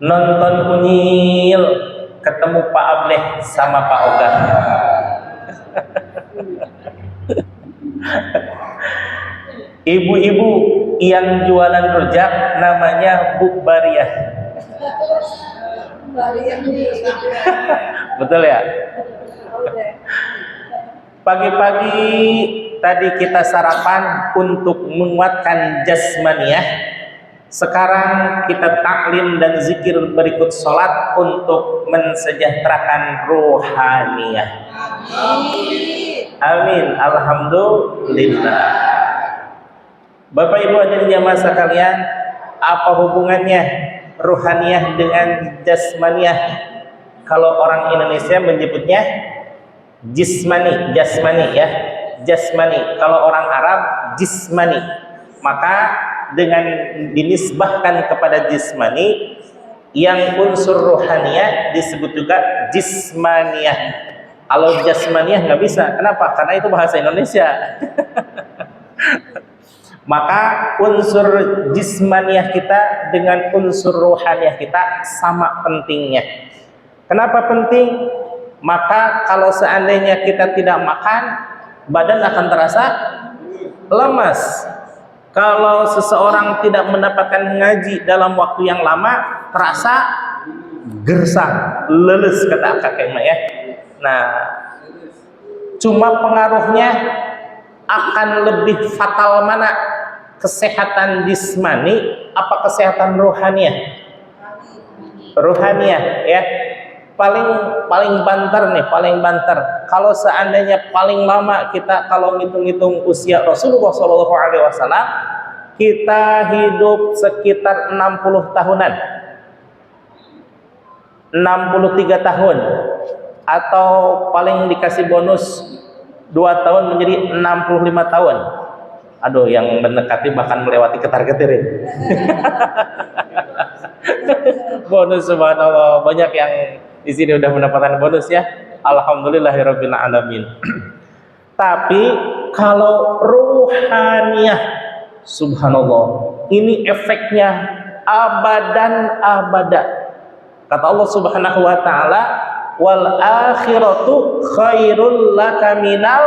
nonton Unyil, ketemu Pak Ableh sama Pak Ogan. Ibu-ibu yang jualan rujak namanya Bu Bariah. Betul ya? Pagi-pagi tadi kita sarapan untuk menguatkan jasmaniah. Sekarang kita taklim dan zikir berikut sholat untuk mensejahterakan rohaniah. Amin. Alhamdulillah. Bapak Ibu hadirin jamaah sekalian, apa hubungannya rohaniah dengan jasmaniah? Kalau orang Indonesia menyebutnya jismani, jasmani ya, jasmani. Kalau orang Arab jismani. Maka dengan dinisbahkan kepada jismani, yang unsur rohaniah disebut juga jismaniyah. Kalau jasmaniyah nggak bisa. Kenapa? Karena itu bahasa Indonesia. Maka unsur jismaniyah kita dengan unsur rohaniah kita sama pentingnya. Kenapa penting? Maka kalau seandainya kita tidak makan, badan akan terasa lemas. Kalau seseorang tidak mendapatkan ngaji dalam waktu yang lama, terasa gersang, leles kata kakek ya. Nah, cuma pengaruhnya akan lebih fatal mana? Kesehatan jismani apa kesehatan rohaniah? Rohaniah ya. Paling banter nih, paling banter. Kalau seandainya paling lama kita kalau ngitung-ngitung usia Rasulullah SAW, kita hidup sekitar 60 tahunan, 63 tahun, atau paling dikasih bonus 2 tahun menjadi 65 tahun. Aduh, yang mendekati bahkan melewati ketar-ketir. Bonus, subhanallah, banyak yang di sini udah mendapatkan bonus ya. Alhamdulillahirabbil alamin. Tapi kalau ruhaniyah, subhanallah, ini efeknya abadan abada. Kata Allah Subhanahu wa taala, wal akhiratu khairul laka minal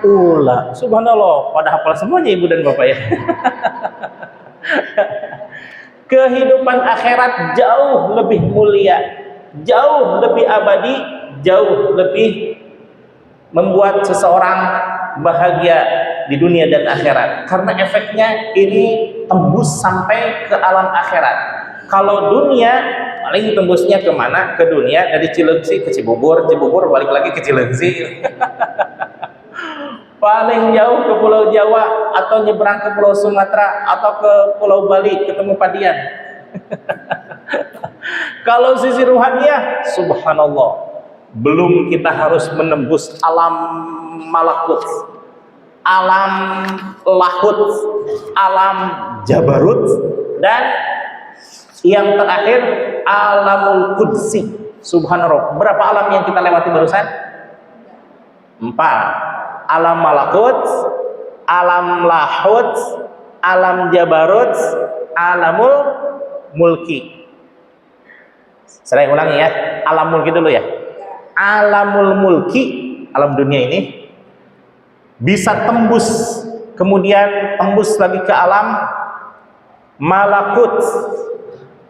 ula. Subhanallah, pada hafal semuanya ibu dan bapak ya. Kehidupan akhirat jauh lebih mulia, jauh lebih abadi, jauh lebih membuat seseorang bahagia di dunia dan akhirat. Karena efeknya ini tembus sampai ke alam akhirat. Kalau dunia paling tembusnya kemana? Ke dunia, dari Cileungsi ke Cibubur, Cibubur balik lagi ke Cileungsi. Paling jauh ke Pulau Jawa, atau nyebrang ke Pulau Sumatera, atau ke Pulau Bali, ketemu Padian. Kalau sisi ruhaniah, subhanallah, belum kita harus menembus alam malakut, alam lahut, alam jabarut, dan yang terakhir alamul qudsi. Subhanallah, berapa alam yang kita lewati barusan? 4. Alam malakut, alam lahut, alam jabarut, alamul mulki. Saya ulangi ya, alam mulki dulu ya. Alamul mulki, alam dunia ini bisa tembus, kemudian tembus lagi ke alam malakut,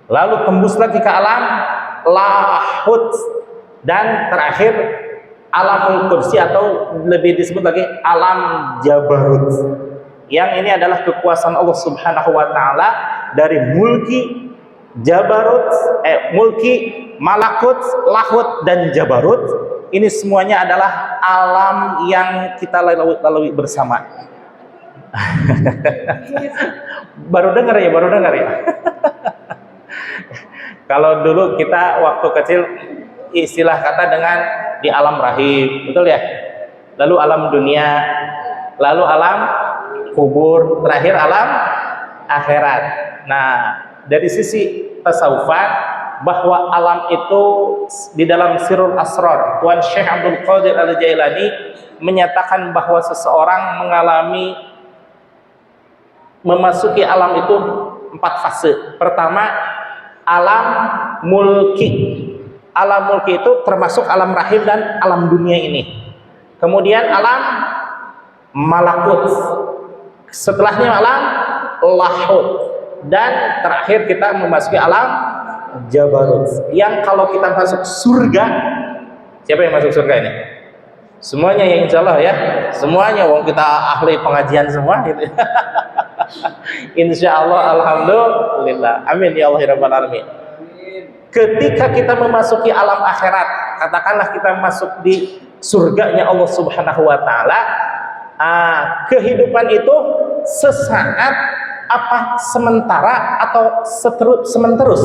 lalu tembus lagi ke alam lahut, dan terakhir alamul kursi, atau lebih disebut lagi alam jabarut. Yang ini adalah kekuasaan Allah Subhanahu wa taala dari mulki, jabarut, mulki, malakut, lahut, dan jabarut. Ini semuanya adalah alam yang kita lalui bersama. Baru dengar ya. Kalau dulu kita waktu kecil istilah kata dengan di alam rahim, betul ya? Lalu alam dunia, lalu alam kubur, terakhir alam akhirat. Nah, dari sisi tasawufan, bahwa alam itu di dalam Sirrul Asrar, Tuan Syekh Abdul Qadir Al-Jailani menyatakan bahwa seseorang memasuki alam itu 4 fase. Pertama, alam mulki. Alam mulki itu termasuk alam rahim dan alam dunia ini. Kemudian alam malakut. Setelahnya alam lahut. Dan terakhir kita memasuki alam jabarut. Yang kalau kita masuk surga, siapa yang masuk surga ini? Semuanya ya, insya Allah ya. Semuanya, wong kita ahli pengajian semua gitu. Insya Allah, alhamdulillah, amin ya Allah rabbal alamin. Ketika kita memasuki alam akhirat, katakanlah kita masuk di surganya Allah Subhanahu wa taala, kehidupan itu sesaat apa sementara atau sementerus?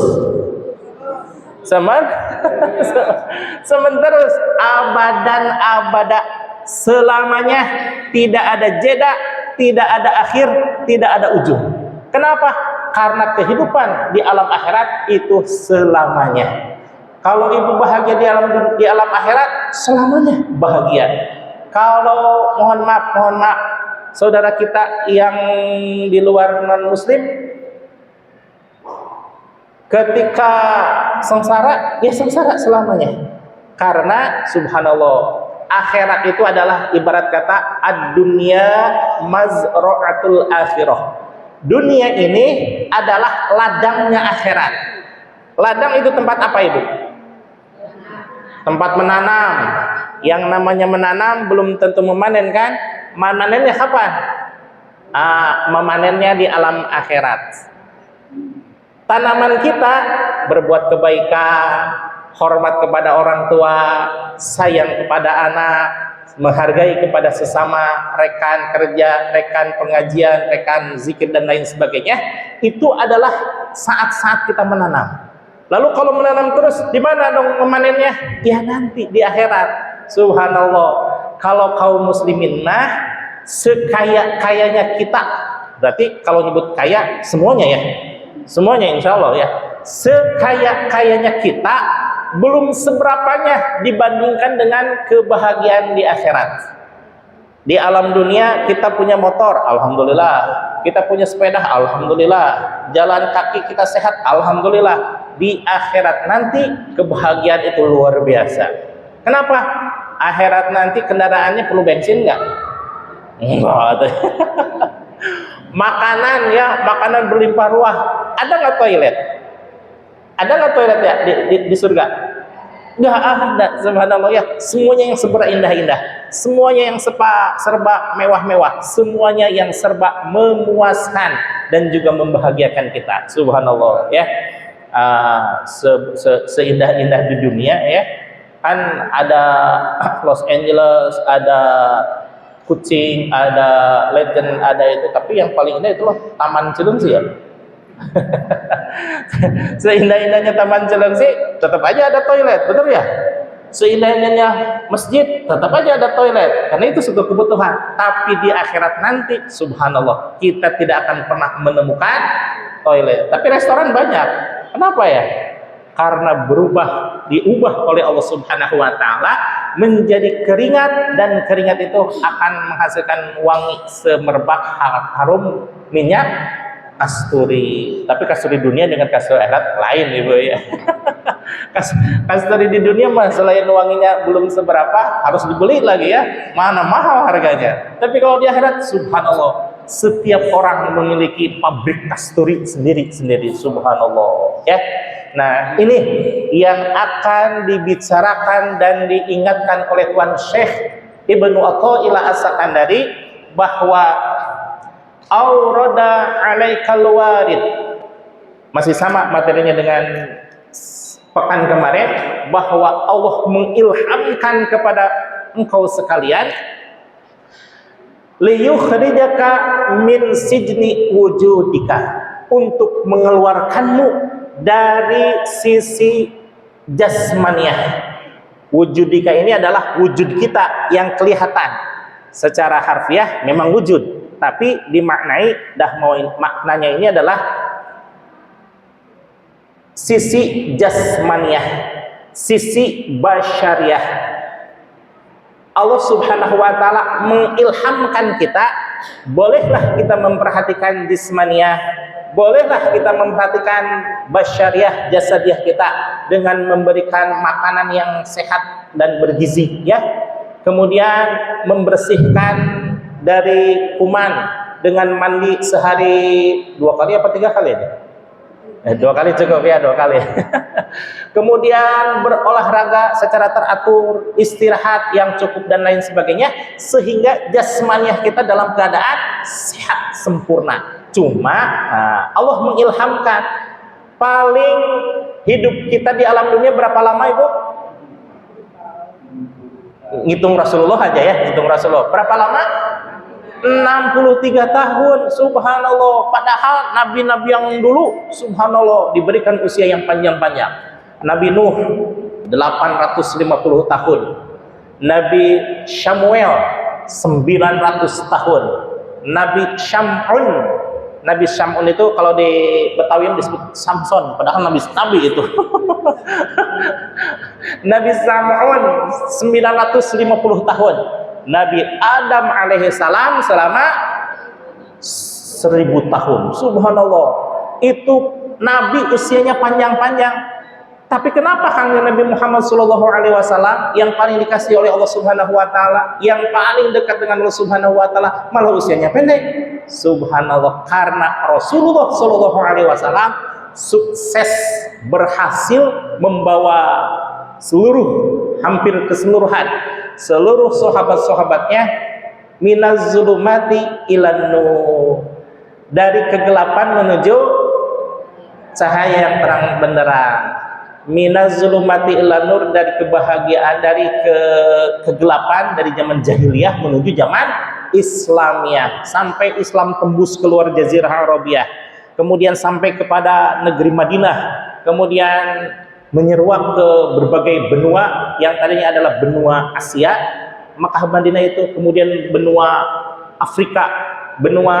Sementerus, abadan abada, selamanya, tidak ada jeda, tidak ada akhir, tidak ada ujung. Kenapa? Karena kehidupan di alam akhirat itu selamanya. Kalau ibu bahagia di alam akhirat, selamanya bahagia. Kalau mohon maaf, saudara kita yang di luar non muslim, ketika sengsara, ya sengsara selamanya. Karena subhanallah, akhirat itu adalah ibarat kata ad-dunya mazra'atul akhirah. Dunia ini adalah ladangnya akhirat. Ladang itu tempat apa ibu? Tempat menanam. Yang namanya menanam belum tentu memanen kan? Menanennya kapan? Memanennya di alam akhirat. Tanaman kita berbuat kebaikan, hormat kepada orang tua, sayang kepada anak, menghargai kepada sesama rekan kerja, rekan pengajian, rekan zikir dan lain sebagainya. Itu adalah saat-saat kita menanam. Lalu kalau menanam terus, di mana dong memanennya? Ya nanti di akhirat. Subhanallah. Kalau kaum muslimin sekaya-kayanya kita, berarti kalau nyebut kaya semuanya ya. Semuanya insya Allah ya. Sekaya-kayanya kita belum seberapanya dibandingkan dengan kebahagiaan di akhirat. Di alam dunia kita punya motor, alhamdulillah. Kita punya sepeda, alhamdulillah. Jalan kaki kita sehat, alhamdulillah. Di akhirat nanti kebahagiaan itu luar biasa. Kenapa? Akhirat nanti kendaraannya perlu bensin nggak? Enggak. Makanan berlimpah ruah. Ada nggak toilet? Ada nggak toilet ya di surga? Nggak ada, subhanallah ya. Semuanya yang serba indah-indah, semuanya yang serba mewah-mewah, semuanya yang serba memuaskan dan juga membahagiakan kita. Subhanallah ya. Seindah-indah di dunia ya. Kan ada Los Angeles, ada kucing, ada legend, ada itu, tapi yang paling indah itu loh Taman Cilengsi ya. Seindah-indahnya Taman Cilengsi tetap aja ada toilet, betul ya? Seindah-indahnya masjid tetap aja ada toilet, karena itu suatu kebutuhan. Tapi di akhirat nanti subhanallah kita tidak akan pernah menemukan toilet. Tapi restoran banyak. Kenapa ya? Karena diubah oleh Allah Subhanahu wa taala menjadi keringat, dan keringat itu akan menghasilkan wangi semerbak harum minyak kasturi. Tapi kasturi dunia dengan kasturi akhirat lain ibu ya. Kasturi di dunia mah selain wanginya belum seberapa, harus dibeli lagi ya, mana mahal harganya. Tapi kalau di akhirat subhanallah, setiap orang memiliki pabrik kasturi sendiri-sendiri, subhanallah ya. Nah, ini yang akan dibicarakan dan diingatkan oleh Tuan Syekh Ibnu Athaillah As-Sakandari, bahwa aurada alaikal warid, masih sama materinya dengan pekan kemarin, bahwa Allah mengilhamkan kepada engkau sekalian liyukhrijaka min sijni wujudika, untuk mengeluarkanmu dari sisi jasmaniah. Wujudika ini adalah wujud kita yang kelihatan. Secara harfiah memang wujud, tapi dimaknai maknanya ini adalah sisi jasmaniah, sisi basyariah. Allah Subhanahu wa taala mengilhamkan kita, bolehlah kita memperhatikan jasmaniah, Bolehlah kita memperhatikan basyariah jasadiah kita dengan memberikan makanan yang sehat dan bergizi, ya. Kemudian membersihkan dari kuman dengan mandi sehari 2 kali apa 3 kali ini? 2 kali cukup ya, 2 kali. Kemudian berolahraga secara teratur, istirahat yang cukup dan lain sebagainya, sehingga jasmaniah kita dalam keadaan sehat sempurna. Cuma Allah mengilhamkan, paling hidup kita di alam dunia berapa lama, Ibu? Ngitung Rasulullah aja ya, ngitung Rasulullah. Berapa lama? 63 tahun, subhanallah. Padahal nabi-nabi yang dulu, subhanallah, diberikan usia yang panjang-panjang. Nabi Nuh 850 tahun, Nabi Samuel 900 tahun, Nabi Syam'un itu kalau di Betawi disebut Samson, padahal Nabi itu. Nabi Sam'un 950 tahun. Nabi Adam alaihissalam selama 1000 tahun. Subhanallah. Itu Nabi usianya panjang-panjang. Tapi kenapa hanya Nabi Muhammad SAW yang paling dikasih oleh Allah Subhanahu Wa Taala, yang paling dekat dengan Allah Subhanahu Wa Taala, malah usianya pendek? Subhanallah, karena Rasulullah SAW sukses berhasil membawa hampir keseluruhan seluruh sahabat-sahabatnya minaz zulumati ilan nur, dari kegelapan menuju cahaya yang terang benderang. Minaz zulumati ilan nur, dari kebahagiaan, dari kegelapan, dari zaman jahiliyah menuju zaman Islamiyah, sampai Islam tembus keluar Jazirah Arabiyah, kemudian sampai kepada negeri Madinah, kemudian menyeruak ke berbagai benua yang tadinya adalah benua Asia, Makkah Madinah itu, kemudian benua Afrika, benua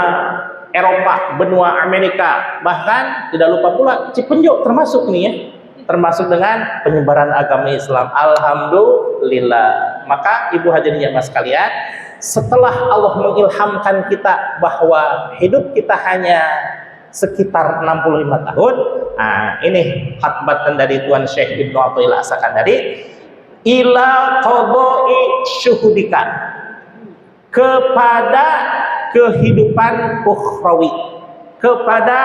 Eropa, benua Amerika, bahkan tidak lupa pula Cipenjuk termasuk nih ya, termasuk dengan penyebaran agama Islam. Alhamdulillah. Maka ibu hadirin jamaah sekalian, setelah Allah mengilhamkan kita bahwa hidup kita hanya sekitar 65 tahun. Nah, ini khatbatan dari Tuan Syekh Ibnu Athaillah As-Sakandari, ila qadai syuhudika, kepada kehidupan ukhrawi, kepada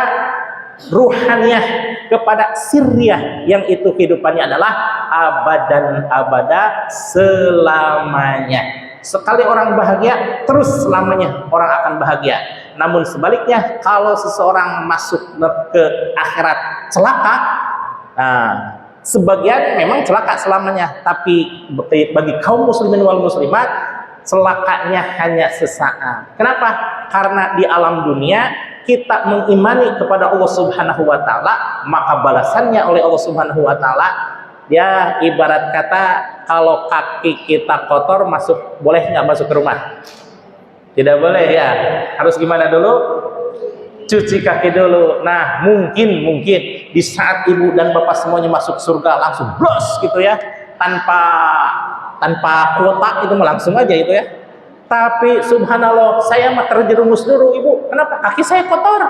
ruhaniyah, kepada sirriyah, yang itu kehidupannya adalah abadan abada, selamanya. Sekali orang bahagia, terus selamanya orang akan bahagia. Namun sebaliknya, kalau seseorang masuk ke akhirat celaka, sebagian memang celaka selamanya, tapi bagi kaum muslimin wal muslimat, celakanya hanya sesaat. Kenapa? Karena di alam dunia kita mengimani kepada Allah Subhanahu Wa Taala, maka balasannya oleh Allah Subhanahu Wa Taala, ya ibarat kata kalau kaki kita kotor, boleh nggak masuk ke rumah? Tidak boleh ya. Harus gimana dulu? Cuci kaki dulu. Nah, mungkin di saat ibu dan bapak semuanya masuk surga langsung blos gitu ya, tanpa kuota, itu langsung aja itu ya. Tapi subhanallah, saya mah terjerumus dulu, ibu. Kenapa? Kaki saya kotor.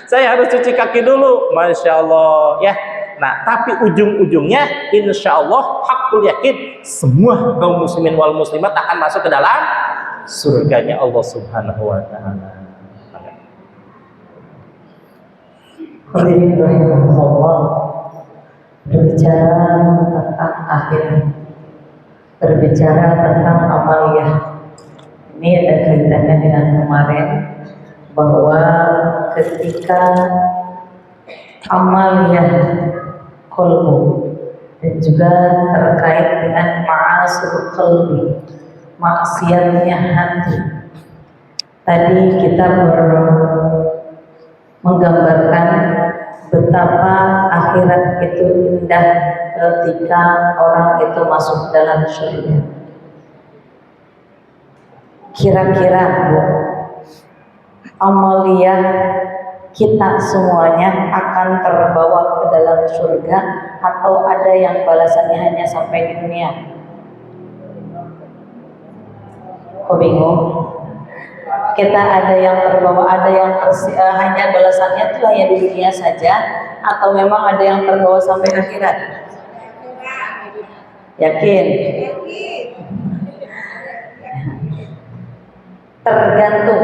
Saya harus cuci kaki dulu. Masya Allah ya. Nah, tapi ujung-ujungnya insya Allah hakul yakin, semua kaum muslimin wal muslimat akan masuk ke dalam surganya Allah Subhanahu Wa Taala. Hadirin rahimahullah, berbicara tentang akhir, berbicara tentang amaliyah, ini ada kaitannya dengan kemarin, bahwa ketika amaliyah qalbu dan juga terkait dengan ma'asul qalbi, maksiatnya hati. Tadi kita menggambarkan betapa akhirat itu indah ketika orang itu masuk dalam surga. Kira-kira amaliyah kita semuanya akan terbawa ke dalam surga, atau ada yang balasannya hanya sampai di dunia? Kok bingung? kita ada yang terbawa, ada yang hanya balasannya itu hanya di dunia saja, atau memang ada yang terbawa sampai akhirat? Yakin? Tergantung,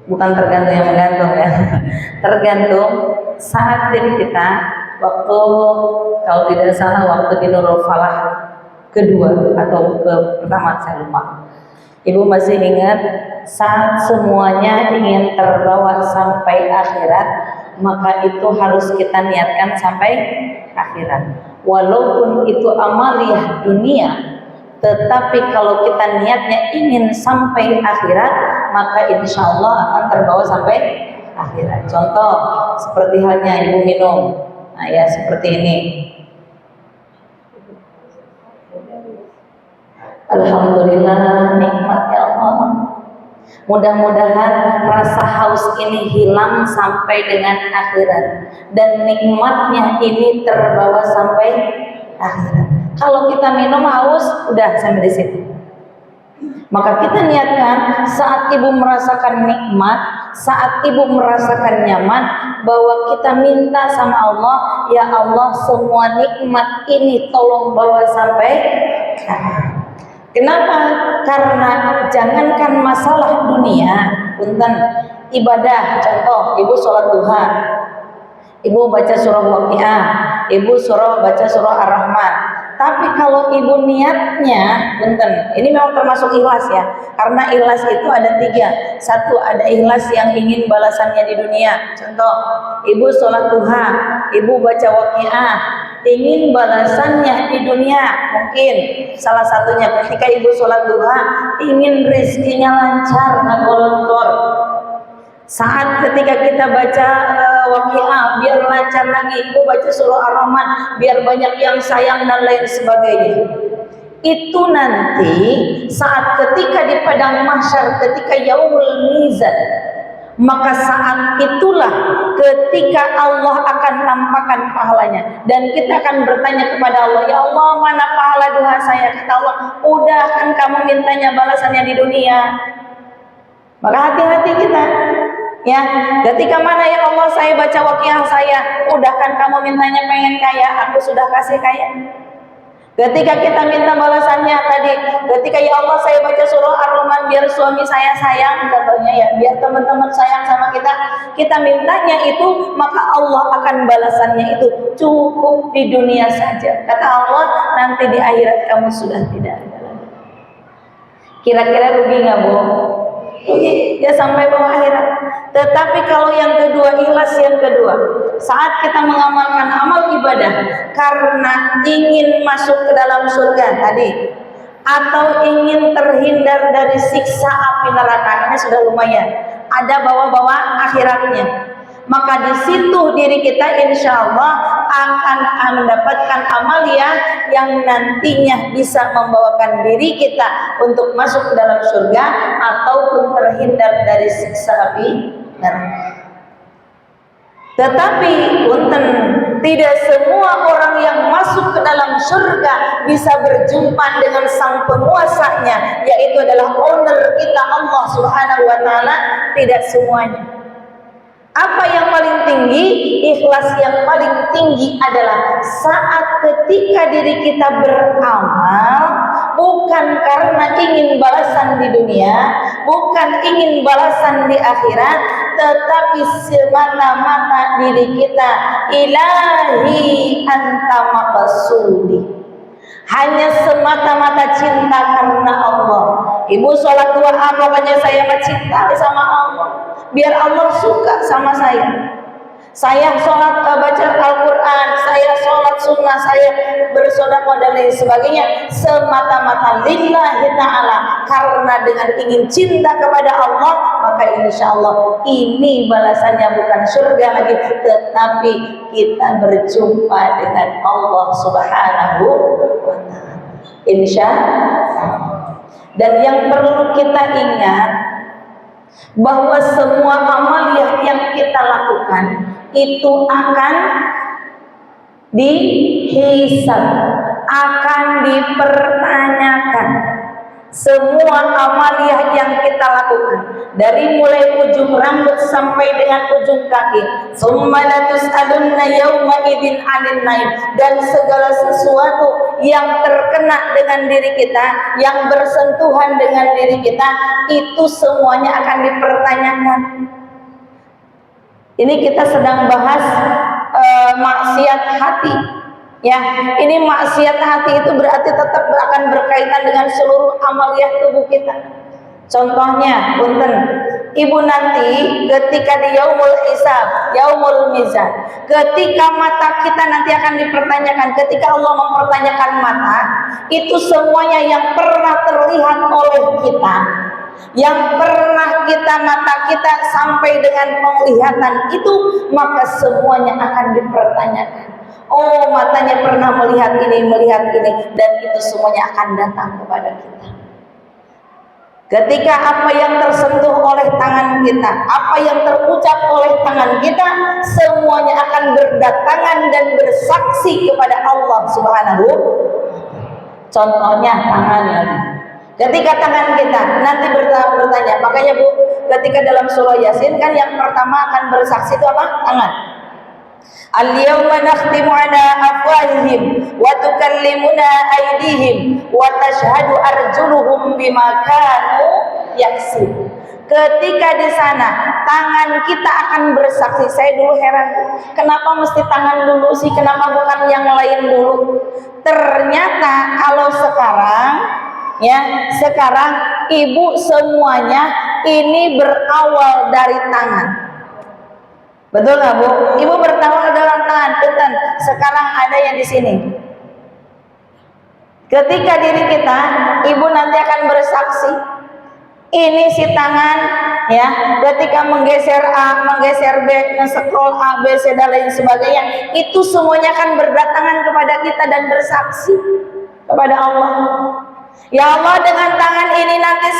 bukan tergantung yang menggantung ya. Tergantung saat diri kita waktu, kalau tidak salah waktu di Nurul Falah kedua atau pertama saya lupa. Ibu masih ingat saat semuanya ingin terbawa sampai akhirat, maka itu harus kita niatkan sampai akhirat. Walaupun itu amaliyah dunia, tetapi kalau kita niatnya ingin sampai akhirat, maka insya Allah akan terbawa sampai akhirat. Contoh seperti halnya ibu minum, nah ya seperti ini. Alhamdulillah, nikmat ya Allah. Mudah-mudahan rasa haus ini hilang sampai dengan akhirat, dan nikmatnya ini terbawa sampai akhirat. Kalau kita minum haus, udah sampai di situ. Maka kita niatkan saat ibu merasakan nikmat, saat ibu merasakan nyaman, bahwa kita minta sama Allah, ya Allah semua nikmat ini tolong bawa sampai akhirat. Kenapa? Karena jangankan masalah dunia, punten, ibadah, contoh ibu sholat duha, ibu baca surah Waqiah, ibu baca surah Ar-Rahman. Tapi kalau ibu niatnya, punten, ini memang termasuk ikhlas ya, karena ikhlas itu ada 3. Satu, ada ikhlas yang ingin balasannya di dunia. Contoh, ibu sholat duha, ibu baca Waqiah, ingin balasannya di dunia. Mungkin salah satunya ketika ibu sholat duha ingin rezekinya lancar, ngagolontor. Saat ketika kita baca Waqiah biar lancar lagi, ibu baca surah Ar-Rahman biar banyak yang sayang dan lain sebagainya. Itu nanti saat ketika di padang mahsyar, ketika yaumul mizan, maka saat itulah ketika Allah akan nampakkan pahalanya, dan kita akan bertanya kepada Allah, ya Allah mana pahala duha saya? Kata Allah, udah kan kamu mintanya balasannya di dunia. Maka hati-hati kita ya, ketika mana ya Allah saya baca Waqiah saya, udah kan kamu mintanya pengen kaya, aku sudah kasih kaya. Ketika kita minta balasannya tadi, ketika ya Allah saya baca surah Ar-Rahman biar suami saya sayang, contohnya ya, biar teman-teman sayang sama kita, kita mintanya itu, maka Allah akan balasannya itu cukup di dunia saja. Kata Allah, nanti di akhirat kamu sudah tidak ada lagi. Kira-kira rugi nggak Bu? Rugi, ya sampai bawah akhirat. Tetapi kalau yang kedua, ikhlas yang kedua, saat kita mengamalkan amal ibadah karena ingin masuk ke dalam surga tadi, atau ingin terhindar dari siksa api neraka, ini sudah lumayan, ada bawa-bawa akhiratnya. Maka di situ diri kita insya Allah akan mendapatkan amalia yang nantinya bisa membawakan diri kita untuk masuk ke dalam surga ataupun terhindar dari siksa api neraka. Tetapi punten, tidak semua orang yang masuk ke dalam surga bisa berjumpa dengan sang penguasanya, yaitu adalah owner kita Allah Subhanahu wa taala. Tidak semuanya. Apa yang paling tinggi? Ikhlas yang paling tinggi adalah saat ketika diri kita beramal bukan karena ingin balasan di dunia, bukan ingin balasan di akhirat, tetapi semata-mata diri kita, ilahi anta maqsudi, hanya semata-mata cinta karena Allah. Ibu sholat duha, pokoknya saya cinta sama Allah, biar Allah suka sama saya. Saya sholat baca Al-Quran, saya sholat sunnah, saya bersedekah dan lain sebagainya, semata-mata lillahi ta'ala, karena dengan ingin cinta kepada Allah, maka insya Allah ini balasannya bukan surga lagi, tetapi kita berjumpa dengan Allah Subhanahu wa ta'ala, insya Allah. Dan yang perlu kita ingat, bahwa semua amaliyah yang kita lakukan itu akan dihisab, akan dipertanyakan. Semua amaliyah yang kita lakukan, dari mulai ujung rambut sampai dengan ujung kaki, summa latus'alunna yawma idzin 'anil naim, dan segala sesuatu yang terkena dengan diri kita, yang bersentuhan dengan diri kita, itu semuanya akan dipertanyakan. Ini kita sedang bahas maksiat hati. Ya, ini maksiat hati itu berarti tetap akan berkaitan dengan seluruh amaliyah tubuh kita. Contohnya, punten, ibu nanti ketika di yaumul hisab, yaumul mizan, ketika mata kita nanti akan dipertanyakan, ketika Allah mempertanyakan mata, itu semuanya yang pernah terlihat oleh kita, yang pernah mata kita sampai dengan penglihatan itu, maka semuanya akan dipertanyakan. Oh, matanya pernah melihat ini, dan itu semuanya akan datang kepada kita. Ketika apa yang tersentuh oleh tangan kita, apa yang terucap oleh tangan kita, semuanya akan berdatangan dan bersaksi kepada Allah Subhanahu. Contohnya tangan lagi. Ketika tangan kita nanti bertanya, makanya Bu, ketika dalam surah Yasin kan yang pertama akan bersaksi itu apa? Tangan. Al-yawma nakhtimu ala afwahihim wa tukallimuna aydihim wa tashhadu arjuluhum bima kanu yaksib. Ketika di sana tangan kita akan bersaksi. Saya dulu heran, kenapa mesti tangan dulu sih? Kenapa bukan yang lain dulu? Ternyata kalau sekarang ibu semuanya ini berawal dari tangan. Betul nggak Bu? Ibu bertawal dalam tangan. Punten, sekarang ada yang di sini. Ketika diri kita, ibu nanti akan bersaksi. Ini si tangan, ya. Ketika menggeser A, menggeser B, nge-scroll A, B, C dan lain sebagainya, itu semuanya akan berdatangan kepada kita dan bersaksi kepada Allah. Ya Allah, dengan tangan ini nanti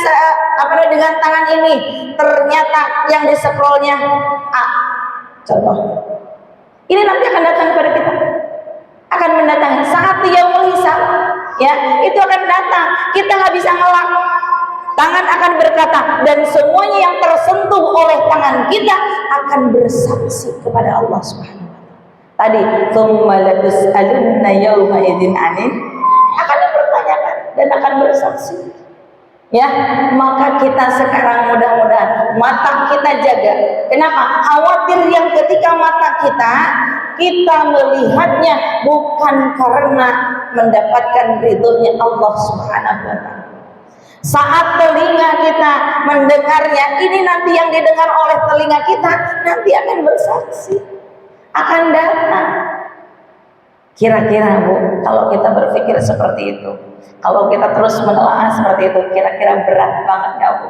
dengan tangan ini ternyata yang di-scrollnya A. Contoh, ini nanti akan datang kepada kita, akan mendatangi saat yaumul hisab, ya, itu akan datang. Kita nggak bisa ngelak, tangan akan berkata, dan semuanya yang tersentuh oleh tangan kita akan bersaksi kepada Allah Subhanahu wa Ta'ala. Tadi, tsumma latus'alunna yawma idzin 'anil, akan dipertanyakan dan akan bersaksi. Ya, maka kita sekarang mudah-mudahan mata kita jaga. Kenapa? Khawatir yang ketika mata kita melihatnya bukan karena mendapatkan ridhonya Allah Subhanahu wa Ta'ala. Saat telinga kita mendengarnya, ini nanti yang didengar oleh telinga kita nanti akan bersaksi, akan datang. Kira-kira Bu, kalau kita berpikir seperti itu, kalau kita terus menelaah seperti itu, kira-kira berat banget nggak Bu?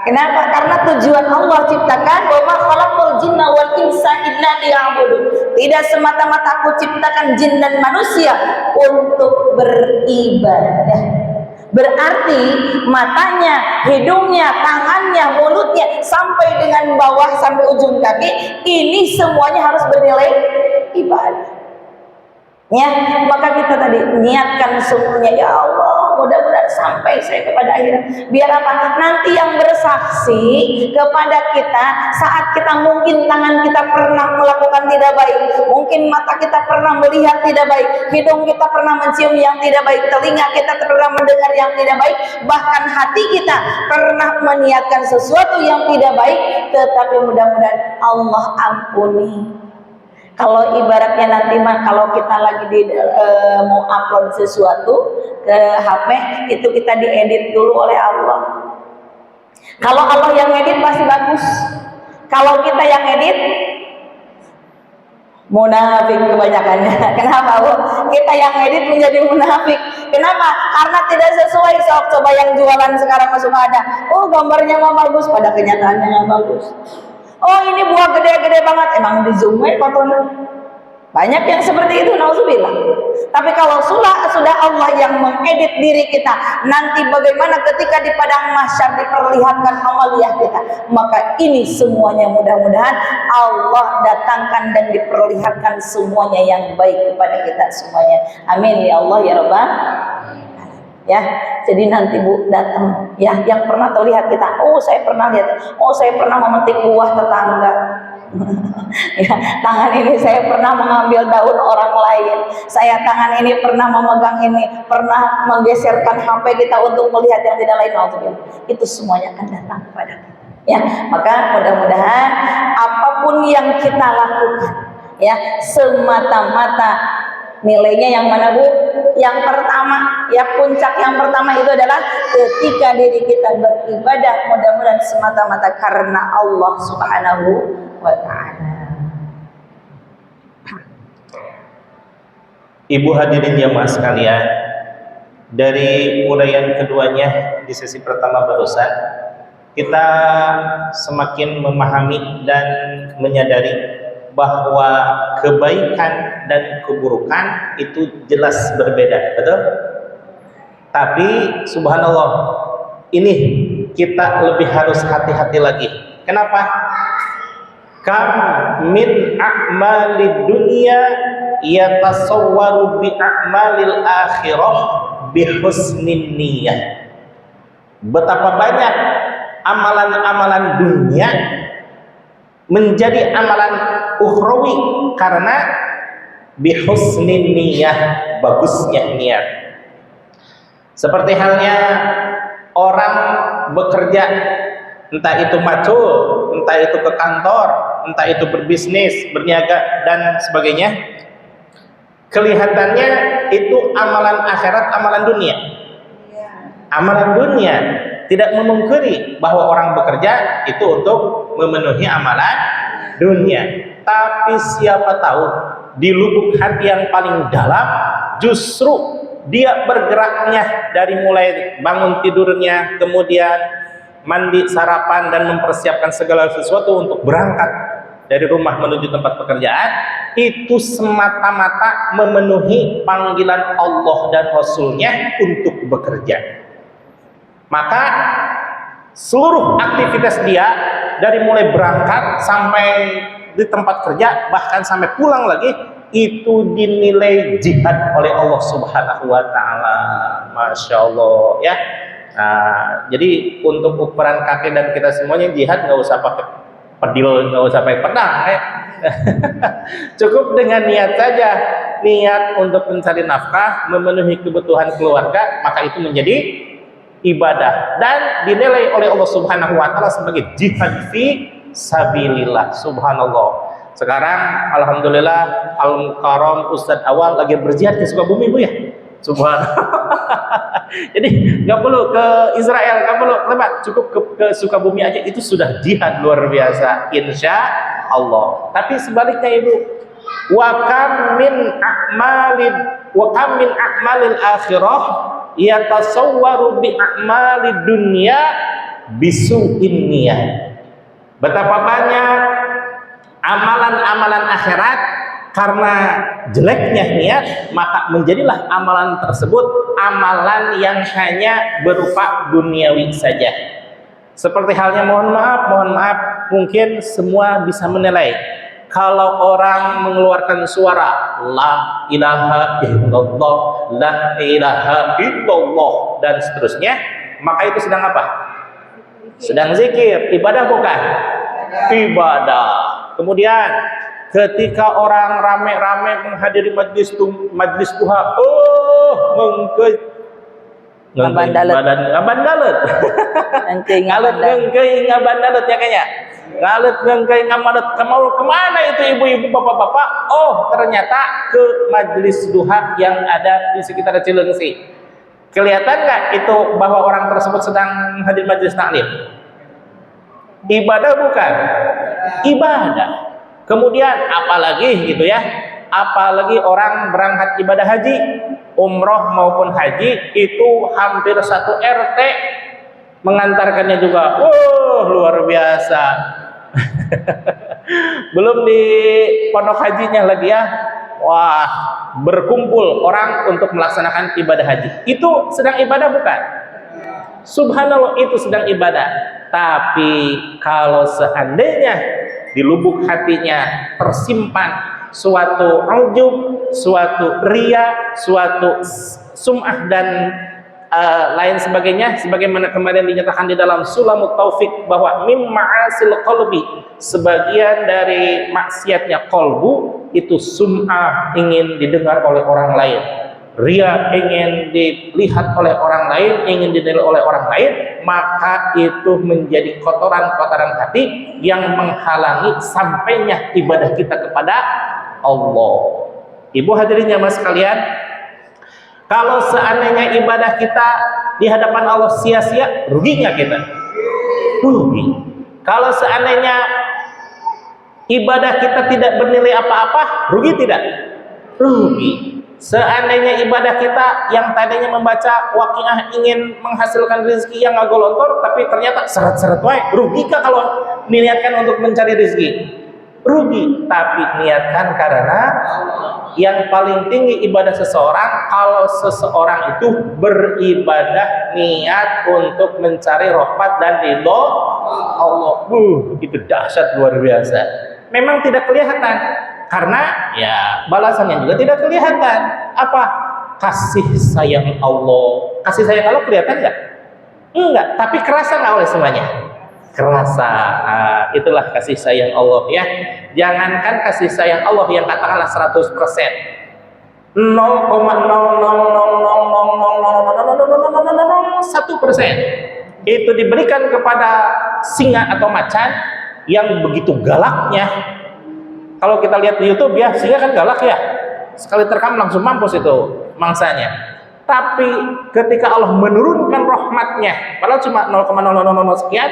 Kenapa? Karena tujuan Allah ciptakan, wa ma khalaqul jinna wal insa illa liya'budun. Tidak semata-mata aku ciptakan jin dan manusia untuk beribadah. Berarti matanya, hidungnya, tangannya, mulutnya sampai dengan bawah sampai ujung kaki, ini semuanya harus bernilai ibadah. Ya, maka kita tadi niatkan semuanya, ya Allah, mudah-mudahan sampai saya kepada akhirat. Biar apa? Nanti yang bersaksi kepada kita saat kita mungkin tangan kita pernah melakukan tidak baik, mungkin mata kita pernah melihat tidak baik, hidung kita pernah mencium yang tidak baik, telinga kita pernah mendengar yang tidak baik, bahkan hati kita pernah meniatkan sesuatu yang tidak baik, tetapi mudah-mudahan Allah ampuni. Kalau ibaratnya nanti mah kalau kita lagi mau upload sesuatu ke HP, itu kita diedit dulu oleh Allah. Kalau Allah yang edit pasti bagus. Kalau kita yang edit, munafik kebanyakannya. Kenapa Bu? Kita yang edit menjadi munafik. Kenapa? Karena tidak sesuai. Coba yang jualan sekarang masuk ada. Oh, gambarnya mah bagus, pada kenyataannya nggak bagus. Oh, ini buah gede-gede banget, emang di zoom fotonya. Banyak yang seperti itu, nauzubillah. Tapi kalau sudah Allah yang mengedit diri kita, nanti bagaimana ketika di padang mahsyar diperlihatkan amaliyah kita, maka ini semuanya mudah-mudahan Allah datangkan dan diperlihatkan semuanya yang baik kepada kita semuanya. Amin ya Allah ya Rabbal. ya. Jadi nanti Bu datang ya, yang pernah terlihat kita, oh saya pernah lihat, oh saya pernah memetik buah tetangga. Ya, tangan ini saya pernah mengambil daun orang lain, saya tangan ini pernah memegang ini, pernah menggeserkan HP kita untuk melihat yang tidak lain. Itu semuanya akan datang kepada kita, ya. Maka mudah-mudahan apapun yang kita lakukan, ya, semata-mata nilainya yang mana Bu? Yang pertama, ya, puncak yang pertama itu adalah ketika diri kita beribadah mudah-mudahan semata-mata karena Allah Subhanahu wa ta'ala. Ibu hadirin jamaah sekalian, dari uraian keduanya di sesi pertama barusan, kita semakin memahami dan menyadari bahwa kebaikan dan keburukan itu jelas berbeda, betul? Tapi subhanallah, ini kita lebih harus hati-hati lagi. Kenapa? Kam min a'malid dunya yatasawwaru bi a'malil akhirah bi husnin niyyah. Betapa banyak amalan-amalan dunia menjadi amalan ukhrawi karena bi husnin niyyah, bagusnya niat. Seperti halnya orang bekerja, entah itu macul, entah itu ke kantor, entah itu berbisnis, berniaga dan sebagainya. Kelihatannya itu amalan akhirat, amalan dunia. Amalan dunia tidak memungkiri bahwa orang bekerja itu untuk memenuhi amalan dunia. Tapi siapa tahu di lubuk hati yang paling dalam justru dia bergeraknya dari mulai bangun tidurnya, kemudian mandi, sarapan, dan mempersiapkan segala sesuatu untuk berangkat dari rumah menuju tempat pekerjaan, itu semata-mata memenuhi panggilan Allah dan Rasulnya untuk bekerja. Maka seluruh aktivitas dia dari mulai berangkat sampai di tempat kerja, bahkan sampai pulang lagi, itu dinilai jihad oleh Allah Subhanahu wa ta'ala. Masya Allah, ya. Nah, jadi untuk ukuran kakek dan kita semuanya, jihad nggak usah pakai pedil, nggak usah pakai pedang, ya. Cukup dengan niat saja, niat untuk mencari nafkah, memenuhi kebutuhan keluarga, maka itu menjadi ibadah dan dinilai oleh Allah Subhanahu wa ta'ala sebagai jihad fi sabilillah. Subhanallah. Sekarang alhamdulillah Al-Karam Ustadz Awal lagi berjihad ke Sukabumi, Bu, ya. Subhanallah. Jadi nggak perlu ke Israel, nggak perlu lewat, cukup ke Sukabumi aja itu sudah jihad luar biasa, insya Allah. Tapi sebaliknya Ibu, wa kam min a'malil akhirah yatasawwaru bi a'malid dunya bisu'in niyah. Betapa banyak amalan-amalan akhirat karena jeleknya niat, maka menjadilah amalan tersebut amalan yang hanya berupa duniawi saja. Seperti halnya, mohon maaf, mungkin semua bisa menilai kalau orang mengeluarkan suara la ilaha illallah, la ilaha illallah dan seterusnya, maka itu sedang apa? Sedang zikir, ibadah bukan? Ibadah. Kemudian ketika orang rame-rame menghadiri majlis duha, ngabandalet ngabandalet ya kayaknya. Ngalet ngengkei ngamadet, mau kemana itu ibu-ibu bapak-bapak? Oh, ternyata ke majlis duha yang ada di sekitar Cilengsi. Kelihatan nggak itu bahwa orang tersebut sedang hadir majlis taklim? Ibadah bukan? Ibadah. Kemudian apalagi gitu ya, apalagi orang berangkat ibadah haji, umroh maupun haji, itu hampir satu RT mengantarkannya juga. Luar biasa. Belum di pondok hajinya lagi ya. Wah, berkumpul orang untuk melaksanakan ibadah haji. Itu sedang ibadah bukan? Subhanallah, itu sedang ibadah. Tapi kalau seandainya di lubuk hatinya tersimpan suatu ujub, suatu ria, suatu sum'ah dan lain sebagainya, sebagaimana kemarin dinyatakan di dalam Sulamut Taufik bahwa mim ma'asil qalbi, sebagian dari maksiatnya qalbu itu sum'ah, ingin didengar oleh orang lain, ria, ingin dilihat oleh orang lain, ingin dinilai oleh orang lain, maka itu menjadi kotoran-kotoran hati yang menghalangi sampainya ibadah kita kepada Allah. Ibu hadirin jamaah sekalian, kalau seandainya ibadah kita di hadapan Allah sia-sia, ruginya kita. Rugi. Kalau seandainya ibadah kita tidak bernilai apa-apa, rugi tidak? Rugi. Seandainya ibadah kita yang tadinya membaca waqiah ingin menghasilkan rezeki yang ngagolontor, tapi ternyata seret-seret wae, rugikah kalau niatkan untuk mencari rezeki? Rugi. Tapi niatkan karena yang paling tinggi ibadah seseorang, kalau seseorang itu beribadah niat untuk mencari rahmat dan ridho Allah, itu dahsyat luar biasa. Memang tidak kelihatan karena ya balasannya juga tidak kelihatan. Apa? Kasih sayang Allah. Kasih sayang Allah kelihatan nggak? Enggak. Tapi kerasa nggak oleh semuanya? Kerasa. Itulah kasih sayang Allah ya. Jangankan kasih sayang Allah yang katakanlah 100%, 0,0000001% itu diberikan kepada singa atau macan yang begitu galaknya. Kalau kita lihat di YouTube ya, singa kan galak ya, sekali terkam langsung mampus itu mangsanya. Tapi ketika Allah menurunkan rahmatnya, padahal cuma 0,000 sekian,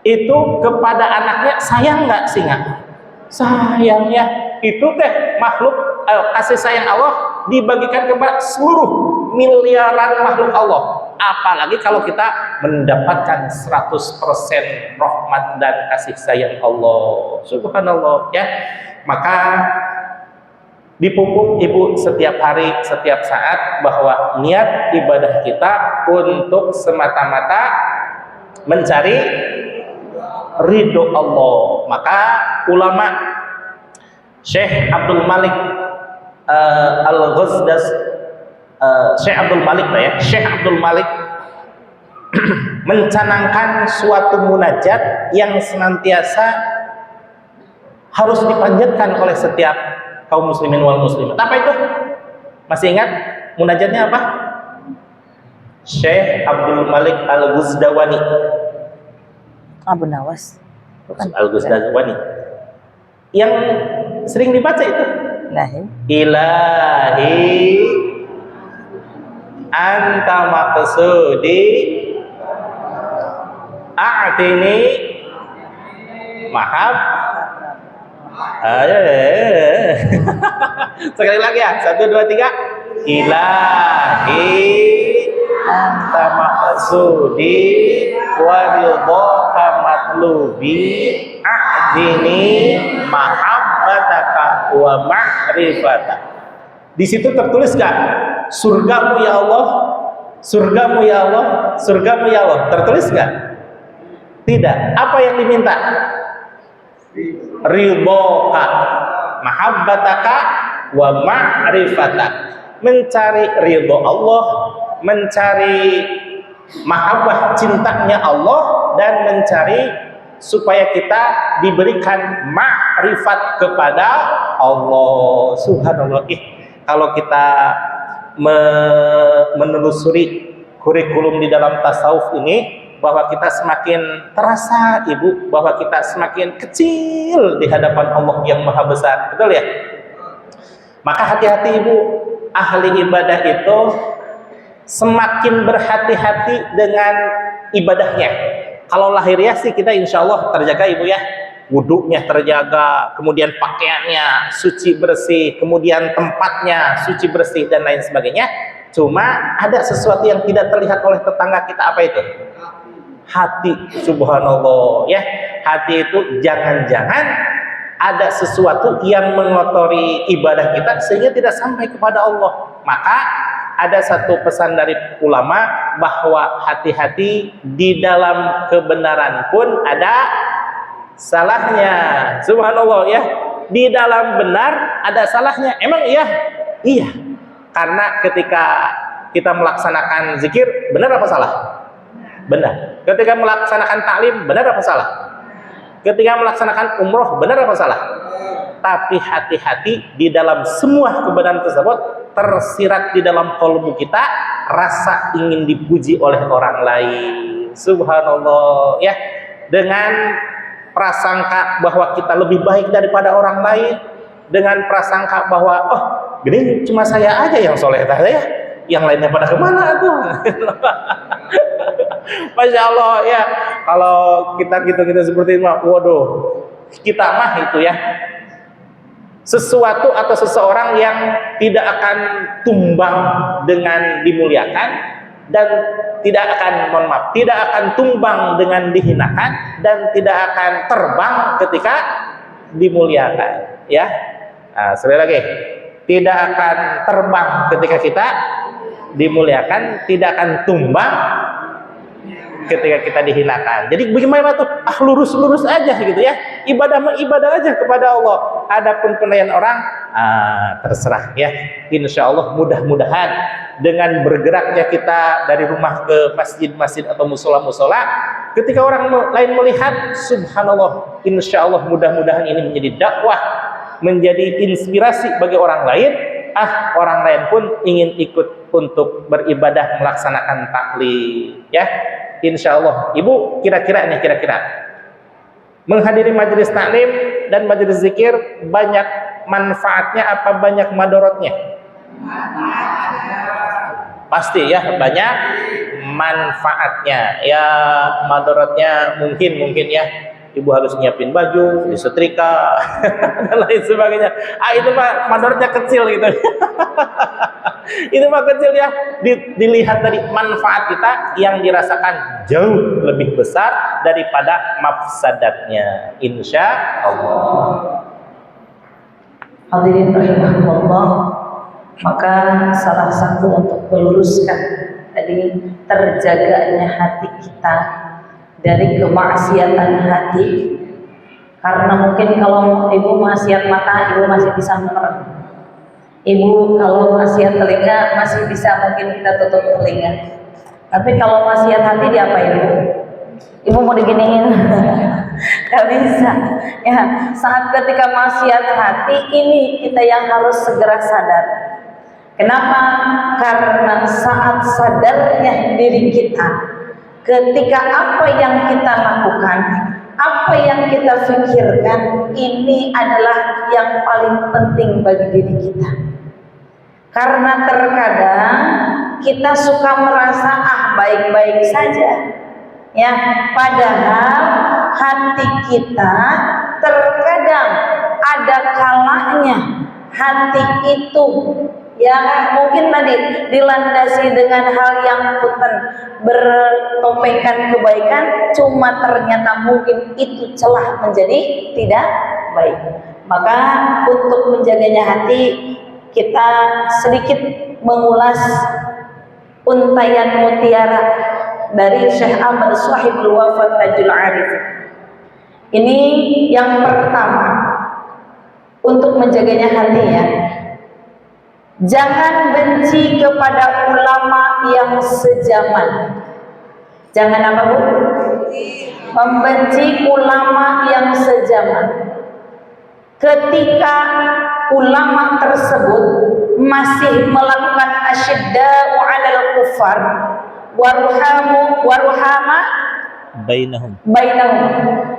itu kepada anaknya, sayang nggak singa? Sayangnya itu teh makhluk, kasih sayang Allah dibagikan kepada seluruh miliaran makhluk Allah. Apalagi kalau kita mendapatkan 100% rahmat dan kasih sayang Allah. Subhanallah ya. Maka dipupuk ibu setiap hari, setiap saat, bahwa niat ibadah kita untuk semata-mata mencari ridho Allah. Maka ulama Syekh Abdul Malik Al-Ghazdas, Syekh Abdul Malik Syekh Abdul Malik mencanangkan suatu munajat yang senantiasa harus dipanjatkan oleh setiap kaum muslimin wal muslimat. Apa itu? Masih ingat munajatnya apa? Syekh Abdul Malik Al-Ghuzdawani. Abu Nawas. Bukan. Al-Ghuzdawani. Yang sering dibaca itu. Ilahi anta maqsudi a'tini mahab. Sekali lagi ya, 1, 2, 3. Ilahi anta maqsudi wa ridhaka matlubi a'dini mahabbataka wa ma'rifataka. Di situ tertulis gak? Surgamu ya Allah, surgamu ya Allah, surgamu ya Allah. Tertulis gak? Tidak. Apa yang diminta? Ridhoka, mahabbataka wa ma'rifataka. Mencari ridho Allah, mencari mahabbah cintanya Allah, dan mencari supaya kita diberikan ma'rifat kepada Allah. Subhanallah. Kalau kita menelusuri kurikulum di dalam tasawuf ini, bahwa kita semakin terasa ibu, bahwa kita semakin kecil di hadapan Allah yang maha besar. Betul ya? Maka hati-hati ibu, ahli ibadah itu semakin berhati-hati dengan ibadahnya. Kalau lahiriah sih kita insya Allah terjaga ibu ya, wudunya terjaga, kemudian pakaiannya suci bersih, kemudian tempatnya suci bersih dan lain sebagainya. Cuma ada sesuatu yang tidak terlihat oleh tetangga kita. Apa itu? Hati. Subhanallah ya. Hati itu jangan-jangan ada sesuatu yang mengotori ibadah kita sehingga tidak sampai kepada Allah. Maka ada satu pesan dari ulama bahwa hati-hati, di dalam kebenaran pun ada salahnya. Subhanallah ya. Di dalam benar ada salahnya. Emang iya? Iya. Karena ketika kita melaksanakan zikir, benar apa salah? Benar. Ketika melaksanakan taklim, benar apa salah? Ketika melaksanakan umroh, benar apa salah? Tapi hati-hati, di dalam semua kebenaran tersebut tersirat di dalam kalbu kita rasa ingin dipuji oleh orang lain. Subhanallah, ya, dengan prasangka bahwa kita lebih baik daripada orang lain, dengan prasangka bahwa oh gini cuma saya aja yang soleh tadi ya, yang lainnya pada kemana tuh? Masya Allah, ya, kalau kita seperti itu, waduh, kita mah itu ya sesuatu atau seseorang yang tidak akan tumbang dengan dimuliakan, dan tidak akan tumbang dengan dihinakan, dan tidak akan terbang ketika dimuliakan, ya. Nah, sekali lagi, tidak akan terbang ketika kita dimuliakan, tidak akan tumbang ketika kita dihinakan. Jadi bagaimana tuh? Lurus aja gitu ya. Ibadah aja kepada Allah. Adapun penilaian orang, terserah ya. Insya Allah mudah-mudahan dengan bergeraknya kita dari rumah ke masjid-masjid atau musola-musola, ketika orang lain melihat, subhanallah, insya Allah mudah-mudahan ini menjadi dakwah, menjadi inspirasi bagi orang lain. Orang lain pun ingin ikut untuk beribadah, melaksanakan taklim, ya. Insya Allah, Ibu kira-kira menghadiri majelis taklim dan majelis zikir banyak manfaatnya apa banyak madorotnya? Pasti ya, banyak manfaatnya. Ya, madorotnya mungkin ya, Ibu harus nyiapin baju, disetrika dan lain sebagainya. Itu mah madorotnya kecil gitu. Itu mah kecil ya. Dilihat dari manfaat kita yang dirasakan jauh lebih besar daripada mafsadatnya, insya Allah. Hadirin rahimahullah, maka salah satu untuk meluruskan tadi terjaganya hati kita dari kemaksiatan hati, karena mungkin kalau Ibu maksiat mata, Ibu masih bisa menerima. Ibu kalau maksiat telinga masih bisa mungkin kita tutup telinga. Tapi kalau maksiat hati diapain Ibu? Ibu mau diginiin? Gak bisa. Ya, saat ketika maksiat hati ini kita yang harus segera sadar. Kenapa? Karena saat sadarnya diri kita, ketika apa yang kita lakukan, apa yang kita pikirkan, ini adalah yang paling penting bagi diri kita. Karena terkadang kita suka merasa baik-baik saja, ya, padahal hati kita terkadang ada kalanya hati itu ya mungkin tadi dilandasi dengan hal yang punten bertopengkan kebaikan, cuma ternyata mungkin itu celah menjadi tidak baik. Maka untuk menjaganya hati, kita sedikit mengulas untayan mutiara dari Syekh Ahmad Shahibul Wafat Tajul Arif. Ini yang pertama untuk menjaganya hati ya. Jangan benci kepada ulama yang sezaman. Jangan apa Bu? Membenci ulama yang sezaman. Ketika ulama tersebut masih melakukan asyidda'u 'alal kufar waruhama bainahum.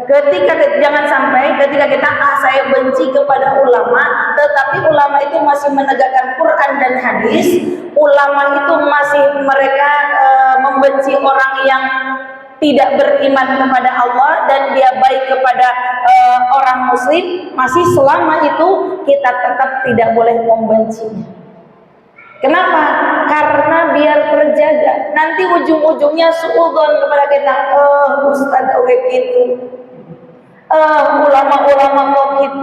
Jangan sampai ketika kita saya benci kepada ulama, tetapi ulama itu masih menegakkan Quran dan hadis, ulama itu masih mereka membenci orang yang tidak beriman kepada Allah dan dia baik kepada orang muslim, masih selama itu kita tetap tidak boleh membencinya. Kenapa? Karena biar terjaga. Nanti ujung-ujungnya suudzon kepada kita. Ustaz oke gitu. Ulama-ulama kok gitu.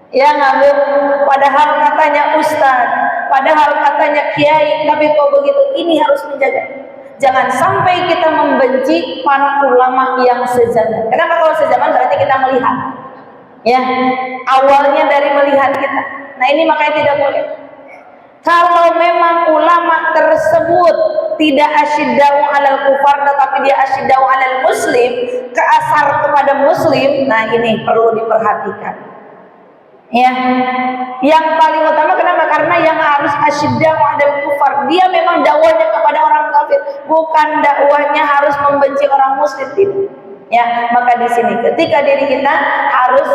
Ya ngambil. Padahal katanya ustaz, padahal katanya kiai, tapi kok begitu. Ini harus menjaga. Jangan sampai kita membenci para ulama yang sezaman. Kenapa kalau sezaman berarti kita melihat? Ya, awalnya dari melihat kita. Nah ini makanya tidak boleh. Kalau memang ulama tersebut tidak asyiddau alal kufar tetapi dia asyiddau alal muslim, keasar kepada muslim, nah ini perlu diperhatikan. Ya, yang paling utama kenapa? Karena yang harus asyiddau alal kufar, dia memang dakwahnya kepada orang kafir, bukan dakwahnya harus membenci orang muslim, tidak. Ya, maka di sini ketika diri kita harus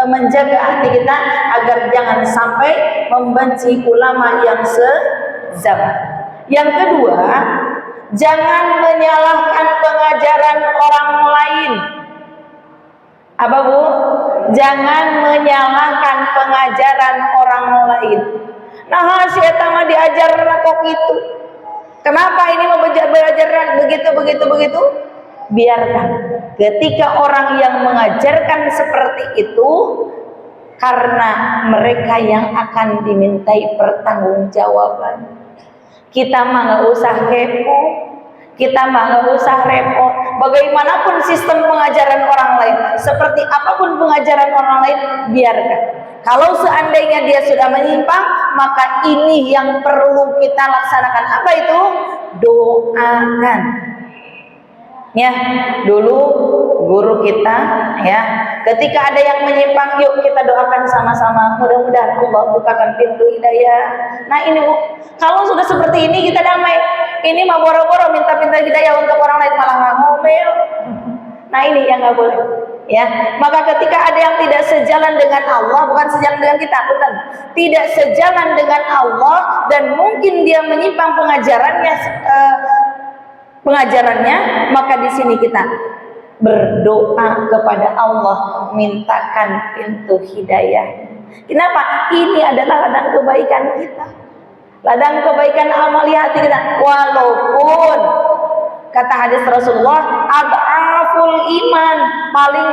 menjaga hati kita agar jangan sampai membenci ulama yang sezaman. Yang kedua, jangan menyalahkan pengajaran orang lain. Apa Bu? Jangan menyalahkan pengajaran orang lain. Nah, si eta mah diajar kok gitu. Kenapa ini mau belajar begitu? Biarkan. Ketika orang yang mengajarkan seperti itu, karena mereka yang akan dimintai pertanggungjawaban. Kita mah nggak usah kepo, kita mah nggak usah repot. Bagaimanapun sistem pengajaran orang lain, seperti apapun pengajaran orang lain, biarkan. Kalau seandainya dia sudah menyimpang, maka ini yang perlu kita laksanakan. Apa itu? Doakan. Ya, dulu guru kita ya, ketika ada yang menyimpang, yuk kita doakan sama-sama, mudah-mudahan Allah bukakan pintu hidayah. Nah ini Bu, kalau sudah seperti ini kita damai. Ini mah boro-boro minta pintu hidayah untuk orang lain malah ngomel. Nah ini yang nggak boleh. Ya, maka ketika ada yang tidak sejalan dengan Allah, bukan sejalan dengan kita, bukan, tidak sejalan dengan Allah dan mungkin dia menyimpang pengajarannya, maka di sini kita berdoa kepada Allah, mintakan pintu hidayah. Kenapa? Ini adalah ladang kebaikan kita, ladang kebaikan amali hati kita. Walaupun kata hadis Rasulullah, ad'aful iman, paling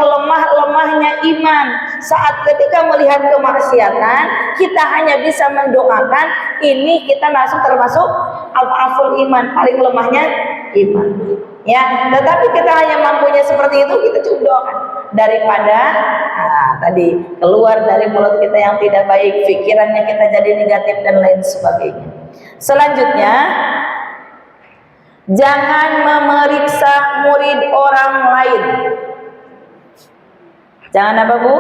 lemahnya iman. Saat ketika melihat kemaksiatan, kita hanya bisa mendoakan, ini kita termasuk ad'aful iman, paling lemahnya iman. Ya, tetapi kita hanya mampunya seperti itu, kita cukup doakan daripada tadi keluar dari mulut kita yang tidak baik, pikirannya kita jadi negatif dan lain sebagainya. Selanjutnya, jangan memeriksa murid orang lain. Jangan apa Bu?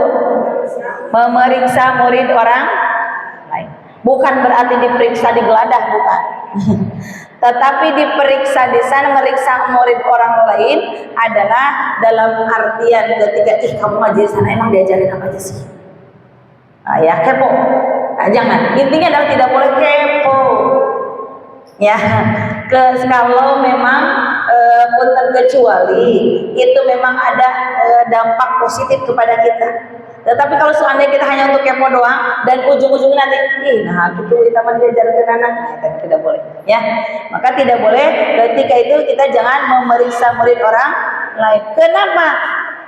Memeriksa murid orang lain. Bukan berarti diperiksa digeladah, bukan. Tetapi diperiksa di sana, meriksa murid orang lain adalah dalam artian ketika kamu ngaji sana emang diajarin apa aja sih? Ya kepo. Nah, jangan. Intinya adalah tidak boleh kepo. Ya, kalau memang pun terkecuali itu memang ada dampak positif kepada kita. Tetapi kalau seandainya kita hanya untuk kepo doang dan ujung-ujungnya nanti, nah gitu kita mau diajar ke anak, nah, tidak boleh. Ya, maka tidak boleh ketika itu kita jangan memeriksa murid orang lain. Kenapa?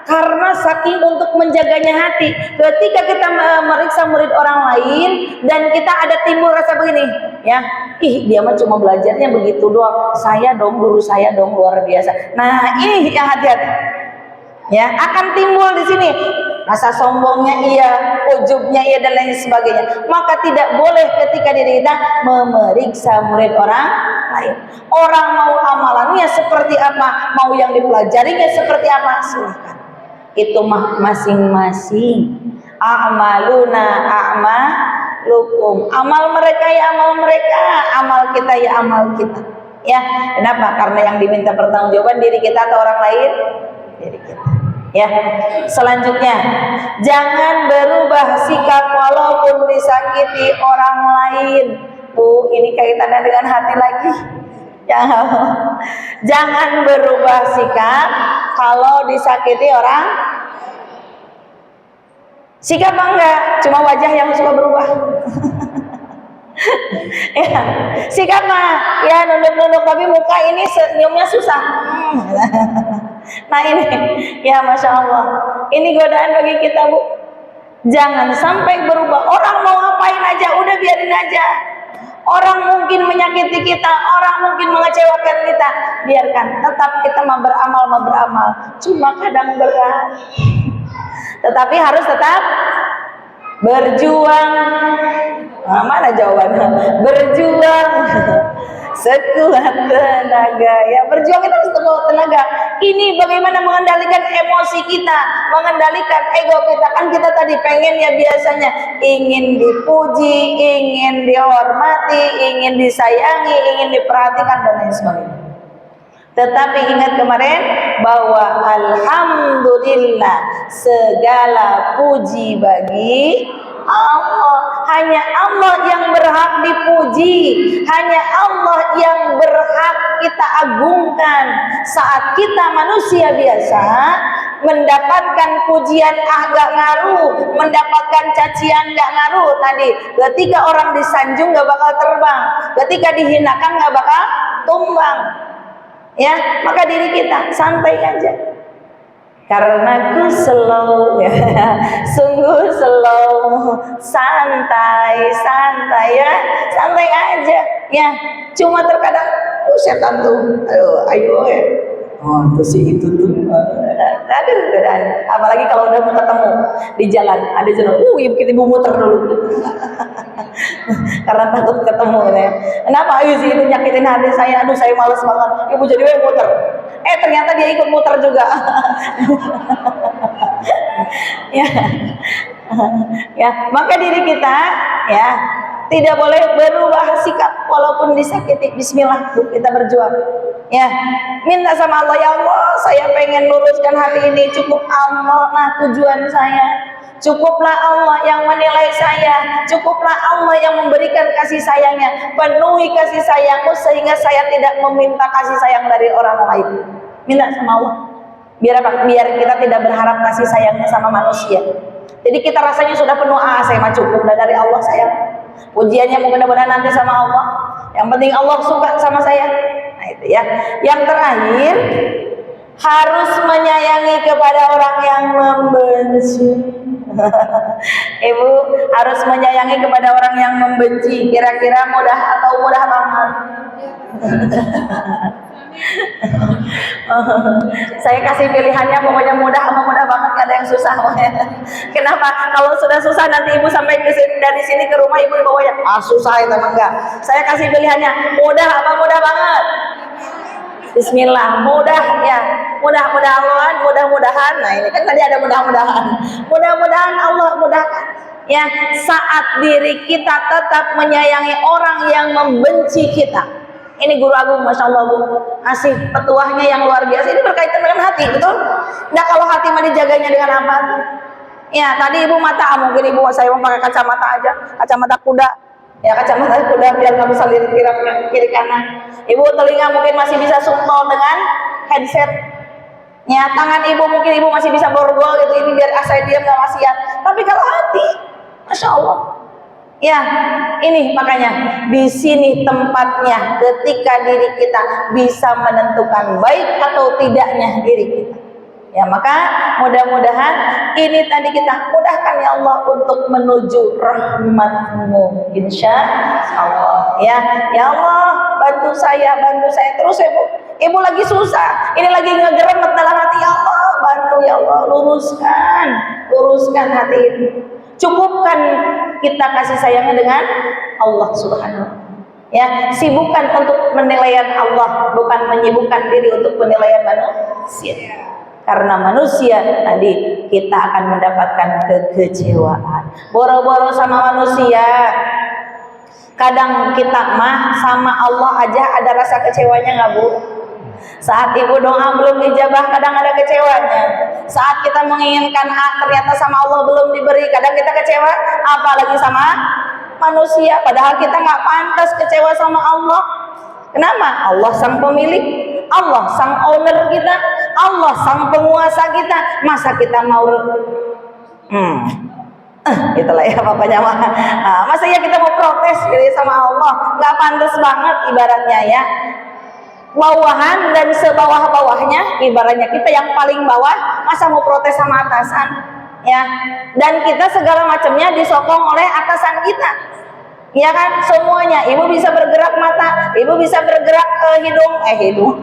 Karena saking untuk menjaganya hati, ketika kita memeriksa murid orang lain dan kita ada timbul rasa begini, ya, dia mah cuma belajarnya begitu doang, saya dong, guru saya dong luar biasa. Nah ini yang hati-hati, ya, akan timbul di sini rasa sombongnya iya, ujubnya iya dan lain sebagainya. Maka tidak boleh ketika diri kita memeriksa murid orang lain. Orang mau amalannya seperti apa, mau yang dipelajarinya seperti apa, silahkan. Itu mah masing-masing. A'maluna a'malukum. Amal mereka ya amal mereka, amal kita ya amal kita. Ya, kenapa? Karena yang diminta pertanggungjawaban diri kita atau orang lain? Diri kita. Ya. Selanjutnya, jangan berubah sikap walaupun disakiti orang lain. Bu, ini kaitannya dengan hati lagi. Jangan berubah sikap kalau disakiti orang. Sikap enggak, cuma wajah yang suka berubah. Ya, sikap mah ya nunduk-nunduk, tapi muka ini senyumnya susah. Nah ini, ya Masya Allah, ini godaan bagi kita Bu. Jangan sampai berubah. Orang mau ngapain aja, udah biarin aja. Orang mungkin menyakiti kita, orang mungkin mengecewakan kita, biarkan. Tetap kita mau beramal. Cuma kadang berat. Tetapi harus tetap berjuang. Nah, mana jawabannya? berjuang sekuat tenaga. Ya, berjuang itu harus sekuat tenaga. Ini bagaimana mengendalikan emosi kita, mengendalikan ego kita. Kan kita tadi pengen ya biasanya ingin dipuji, ingin dihormati, ingin disayangi, ingin diperhatikan dan lain sebagainya. Tetapi ingat kemarin bahwa alhamdulillah segala puji bagi Allah. Hanya Allah yang berhak dipuji, hanya Allah yang berhak kita agungkan. Saat kita manusia biasa mendapatkan pujian gak ngaruh, mendapatkan cacian gak ngaruh. Tadi ketika orang disanjung gak bakal terbang, ketika dihinakan gak bakal tumbang. Ya, maka diri kita santai aja. Karena ku slow, ya, sungguh slow, santai, santai ya, santai aja. Ya, cuma terkadang, setan tuh, ayo ya. Oh, itu sih itu tuh. Aduh, apalagi kalau udah mau ketemu di jalan, ada jalan, ibu muter dulu. Karena takut ketemu ya. Kenapa? Ayo sih itu nyakitin hati saya. Aduh, saya males banget. Ibu jadi muter. Ternyata dia ikut muter juga. Ya. Ya, maka diri kita ya tidak boleh berubah sikap walaupun disakiti. Bismillah, kita berjuang. Ya, minta sama Allah, ya Allah, saya pengen luruskan hati ini. Cukup Allah lah tujuan saya. Cukuplah Allah yang menilai saya, cukuplah Allah yang memberikan kasih sayangnya. Penuhi kasih sayangmu sehingga saya tidak meminta kasih sayang dari orang lain. Minta sama Allah. Biar apa? Biar kita tidak berharap kasih sayangnya sama manusia. Jadi kita rasanya sudah penuh, saya mah cukup dari Allah sayang. Pujiannya mudah-mudahan nanti sama Allah. Yang penting Allah suka sama saya. Nah itu ya. Yang terakhir, harus menyayangi kepada orang yang membenci. Ibu harus menyayangi kepada orang yang membenci. Kira-kira mudah atau mudah banget? Saya kasih pilihannya, pokoknya mudah sama mudah banget, gak ada yang susah. Kenapa? Kalau sudah susah nanti ibu sampai ke sini, dari sini ke rumah ibu dibawanya susah itu enggak. Saya kasih pilihannya mudah apa mudah banget. Bismillah, mudah ya, mudah-mudahan, mudah-mudahan. Nah ini kan tadi ada mudah-mudahan, mudah-mudahan Allah mudahkan. Ya, saat diri kita tetap menyayangi orang yang membenci kita. Ini Guru Agung, masya Allah Bu, kasih petuahnya yang luar biasa. Ini berkaitan dengan hati, betul? Nah kalau hati mah dijaganya dengan apa? Ya tadi ibu mata, mungkin ibu saya mau pakai kacamata aja, kacamata kuda. Ya kacamata kuda biar nggak bisa lirik kiri kanan. Ibu telinga mungkin masih bisa sumpel dengan headset. Ya tangan ibu mungkin ibu masih bisa borgol gitu, ini biar saya diam nggak maksiat. Tapi kalau hati, masya Allah. Ya ini makanya di sini tempatnya ketika diri kita bisa menentukan baik atau tidaknya diri kita. Ya maka mudah-mudahan ini tadi kita mudahkan ya Allah untuk menuju rahmat-Mu, insya Allah. Ya Allah bantu saya terus ya Bu. Ibu lagi susah, ini lagi ngegeremet dalam hati, ya Allah bantu ya Allah, luruskan hati ini. Cukupkan kita kasih sayangnya dengan Allah Subhanahu wa Ta'ala. Ya, sibukkan untuk penilaian Allah, bukan menyibukkan diri untuk penilaian manusia. Karena manusia tadi kita akan mendapatkan kekecewaan. Boro-boro sama manusia. Kadang kita mah sama Allah aja ada rasa kecewanya nggak Bu? Saat ibu doa belum dijabah, kadang ada kecewanya. Saat kita menginginkan A, ternyata sama Allah belum diberi, kadang kita kecewa. Apalagi sama manusia. Padahal kita nggak pantas kecewa sama Allah. Kenapa? Allah sang pemilik, Allah sang owner kita, Allah sang penguasa kita. Masa kita mau itulah ya pokoknya mah. Masa ya kita mau protes gitu sama Allah? Nggak pantas banget ibaratnya ya. Bawahan dan sebawah-bawahnya, ibaratnya kita yang paling bawah, masa mau protes sama atasan ya? Dan kita segala macamnya disokong oleh atasan kita. Ya kan, semuanya. Ibu bisa bergerak mata, ibu bisa bergerak hidung, ibu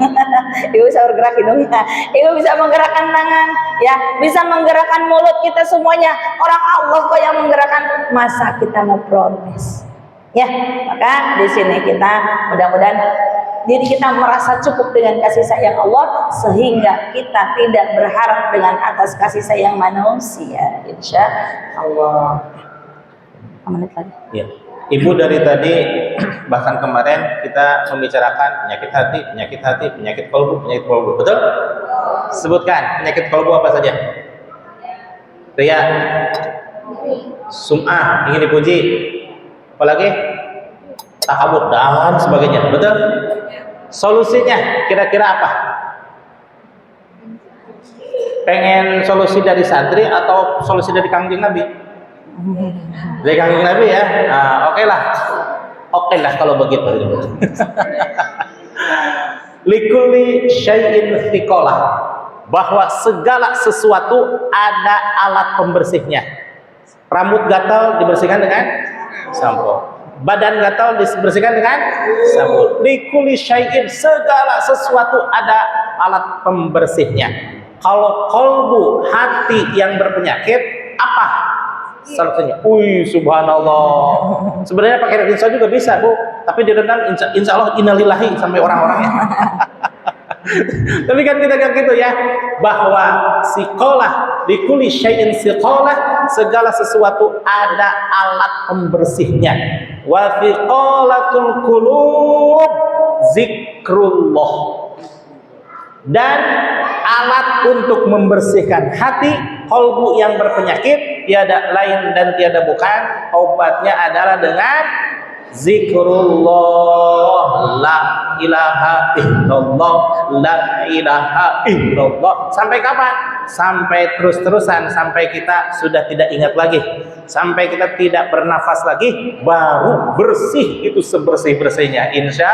bisa bergerak hidungnya, ibu bisa menggerakkan tangan, ya, bisa menggerakkan mulut, kita semuanya. Orang Allah kok yang menggerakkan, masa kita mau protes? Ya, maka di sini kita mudah-mudahan diri kita merasa cukup dengan kasih sayang Allah sehingga kita tidak berharap dengan atas kasih sayang manusia. Insya Allah. Menit lagi. Ya. Ibu dari tadi bahkan kemarin kita membicarakan penyakit hati, penyakit kolbu, betul? Sebutkan penyakit kolbu apa saja? Ria, sum'ah, ingin dipuji, apalagi takabur dan sebagainya, betul? Solusinya kira-kira apa? Pengen solusi dari santri atau solusi dari Kangjeng Nabi? Dari Kangjeng Nabi ya. Nah, oke lah kalau begitu. Likulli syai'in thiqalah, bahwa segala sesuatu ada alat pembersihnya. Rambut gatal dibersihkan dengan sampo. Badan gatal dibersihkan dengan sabun. Likulli syai'in, segala sesuatu ada alat pembersihnya. Kalau kolbu, hati yang berpenyakit, apa solusinya? Subhanallah. Sebenarnya pakai rinso juga bisa, Bu. Tapi direndam insya Allah innalillahi sampai orang-orangnya. Tapi kan kita kan gitu ya, bahwa siqalah, likulli syai'in siqalah, segala sesuatu ada alat pembersihnya. Wa thiqalatul qulub zikrullah, dan alat untuk membersihkan hati kolbu yang berpenyakit tiada lain dan tiada bukan, obatnya adalah dengan zikrullah, la ilaha illallah, la ilaha illallah. Sampai kapan? Sampai terus-terusan, sampai kita sudah tidak ingat lagi, sampai kita tidak bernafas lagi, baru bersih itu sebersih-bersihnya, insya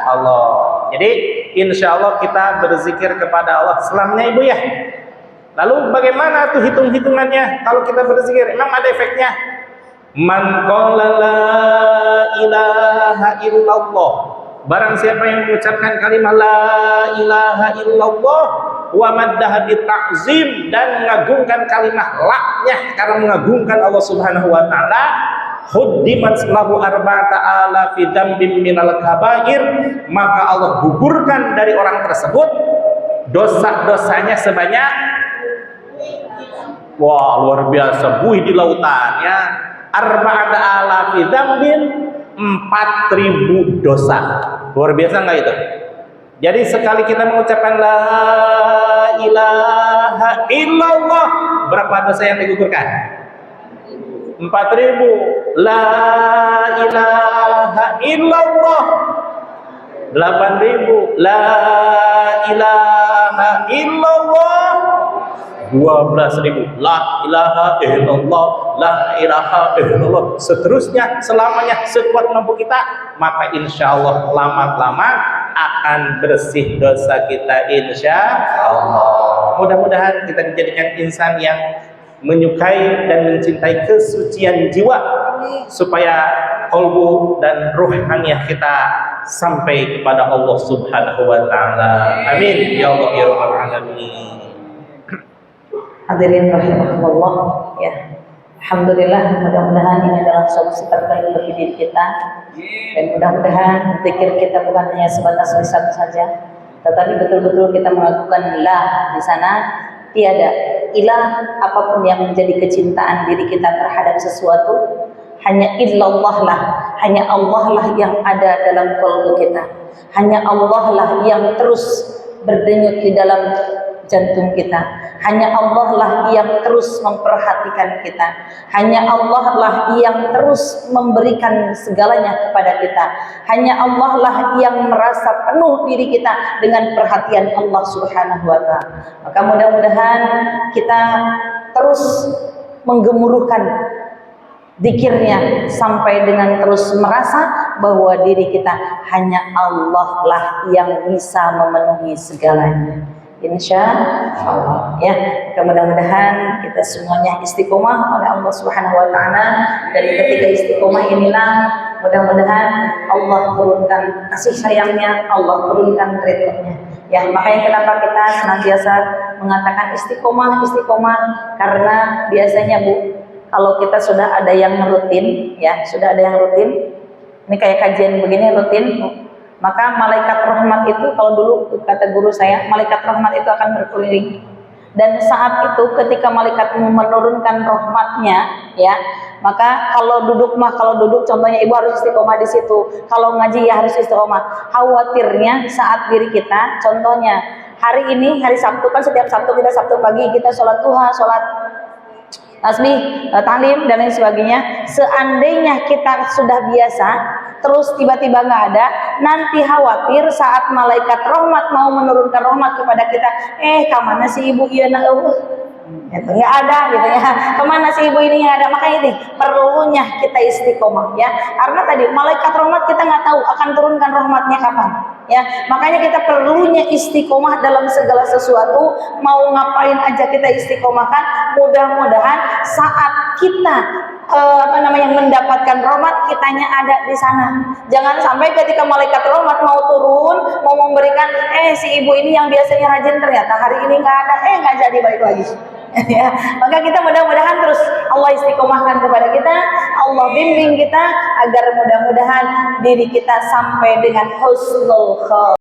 Allah. Jadi insya Allah kita berzikir kepada Allah selamanya, Ibu ya. Lalu bagaimana tuh hitung-hitungannya kalau kita berzikir? Emang ada efeknya? Man qala la ilaha illallah, barang siapa yang mengucapkan kalimat la ilaha illallah wa maddaha bita'zim, dan mengagungkan kalimat la-nya karena mengagungkan Allah Subhanahu wa taala, huddimat lahu arba'ata alafi dzambin minal kabair, maka Allah gugurkan dari orang tersebut dosa-dosanya sebanyak, wah luar biasa, buih di lautan ya, arba'ata alafi dzambin, 4.000 dosa. Luar biasa nggak itu? Jadi sekali kita mengucapkan la ilaha illallah, berapa dosa yang digugurkan? 4.000. La ilaha illallah 8.000. La ilaha illallah 12.000. La ilaha illallah, la ilaha illallah, seterusnya selamanya sekuat mampu kita, maka insya Allah lama-lama akan bersih dosa kita insya Allah. Mudah-mudahan kita dijadikan insan yang menyukai dan mencintai kesucian jiwa, supaya qalbu dan ruhaniah kita sampai kepada Allah Subhanahu wa taala. Amin ya Allah ya rabbal alamin. Hadirin rahimakumullah ya. Alhamdulillah, mudah-mudahan ini adalah solusi terbaik bagi diri kita, dan mudah-mudahan zikir kita bukan hanya sebatas lisan saja, tetapi betul-betul kita melakukan la di sana. Tiada ilah apapun yang menjadi kecintaan diri kita terhadap sesuatu, hanya illallah lah, hanya Allah lah yang ada dalam qalbu kita, hanya Allah lah yang terus berdenyut di dalam jantung kita, hanya Allah lah yang terus memperhatikan kita, hanya Allah lah yang terus memberikan segalanya kepada kita, hanya Allah lah yang merasa penuh diri kita dengan perhatian Allah Subhanahu wa ta'ala. Maka mudah-mudahan kita terus menggemuruhkan zikirnya sampai dengan terus merasa bahwa diri kita hanya Allah lah yang bisa memenuhi segalanya. Insya Allah ya. Mudah-mudahan kita semuanya istiqomah oleh Allah Subhanahu wa taala. Dari ketiga istiqomah inilah mudah-mudahan Allah turunkan kasih sayangnya, Allah turunkan ridhonya. Ya, makanya kenapa kita senantiasa mengatakan istiqomah, istiqomah, karena biasanya Bu, kalau kita sudah ada yang rutin ya, sudah ada yang rutin, Ini kayak kajian begini rutin. Maka malaikat rahmat itu, kalau dulu kata guru saya, malaikat rahmat itu akan berkeliling. Dan saat itu ketika malaikat menurunkan rahmatnya, ya, maka kalau duduk contohnya ibu harus istiqomah di situ. Kalau ngaji ya harus istiqomah. Khawatirnya saat diri kita, contohnya hari ini hari Sabtu kan setiap Sabtu Sabtu pagi kita sholat duha, sholat tasbih, talim dan lain sebagainya. Seandainya kita sudah biasa, terus tiba-tiba nggak ada, nanti khawatir saat malaikat rahmat mau menurunkan rahmat kepada kita, kemana sih ibu iya nak gitu, nggak ada gitu ya, kemana sih ibu ini yang ada. Makanya ini perlunya kita istiqomah ya, karena tadi malaikat rahmat kita nggak tahu akan turunkan rahmatnya kapan ya. Makanya kita perlunya istiqomah dalam segala sesuatu, mau ngapain aja kita istiqomahkan. Mudah-mudahan saat kita mendapatkan rahmat, kitanya ada di sana. Jangan sampai ketika malaikat rahmat mau turun, mau memberikan, si ibu ini yang biasanya rajin ternyata hari ini nggak ada, nggak jadi balik lagi. Ya, maka kita mudah-mudahan terus Allah istiqomahkan kepada kita, Allah bimbing kita agar mudah-mudahan diri kita sampai dengan husnul khotimah.